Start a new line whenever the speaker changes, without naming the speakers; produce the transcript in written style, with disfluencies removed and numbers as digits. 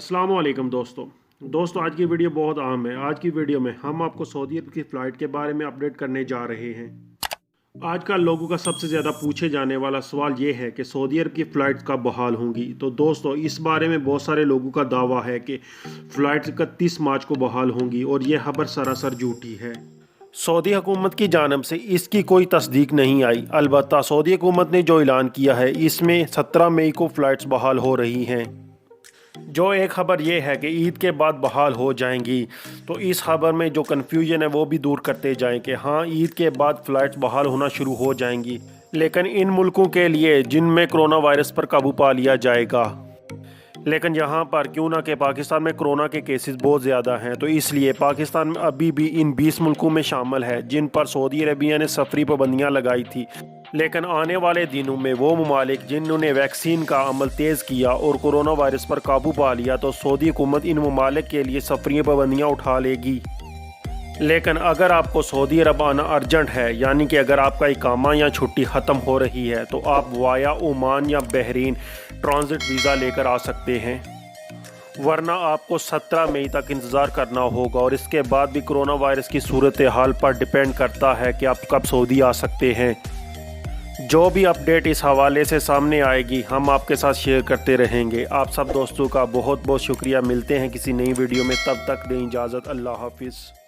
अस्सलाम वालेकुम दोस्तों आज की वीडियो बहुत अहम है। आज की वीडियो में हम आपको सऊदी अरब की फ़्लाइट के बारे में अपडेट करने जा रहे हैं। आजकल लोगों का सबसे ज़्यादा पूछे जाने वाला सवाल ये है कि सऊदी अरब की फ़्लाइट कब बहाल होंगी। तो दोस्तों इस बारे में बहुत सारे लोगों का दावा है कि फ़्लाइट 31 मार्च को बहाल होंगी और ये खबर सरासर झूठी है। सऊदी हुकूमत की जानब से इसकी कोई तस्दीक नहीं आई। अलबत्ता सऊदी हुकूमत ने जो ऐलान किया है इसमें 17 मई को फ़्लाइट्स बहाल हो रही हैं। जो एक ख़बर ये है कि ईद के बाद बहाल हो जाएंगी, तो इस खबर में जो कन्फ्यूजन है वो भी दूर करते जाएं कि हाँ ईद के बाद फ़्लाइट्स बहाल होना शुरू हो जाएंगी, लेकिन इन मुल्कों के लिए जिनमें कोरोना वायरस पर काबू पा लिया जाएगा। लेकिन यहाँ पर क्यों ना कि पाकिस्तान में कोरोना के केसेस बहुत ज़्यादा हैं, तो इसलिए पाकिस्तान में अभी भी इन 20 मुल्कों में शामिल है जिन पर सऊदी अरबिया ने सफरी पाबंदियाँ लगाई थी। लेकिन आने वाले दिनों में वो ममालिक जिन्होंने वैक्सीन का अमल तेज़ किया और कोरोना वायरस पर काबू पा लिया, तो सऊदी हुकूमत इन ममालिक के लिए सफरी पाबंदियाँ उठा लेगी। लेकिन अगर आपको सऊदी अरब आना अर्जेंट है, यानी कि अगर आपका इकामा या छुट्टी ख़त्म हो रही है, तो आप वाया ओमान या बहरीन ट्रांजिट वीज़ा लेकर आ सकते हैं, वरना आपको 17 मई तक इंतज़ार करना होगा। और इसके बाद भी कोरोना वायरस की सूरत हाल पर डिपेंड करता है कि आप कब सऊदी आ सकते हैं। जो भी अपडेट इस हवाले से सामने आएगी हम आपके साथ शेयर करते रहेंगे। आप सब दोस्तों का बहुत बहुत शुक्रिया। मिलते हैं किसी नई वीडियो में, तब तक दें इजाज़त। अल्लाह हाफिज़।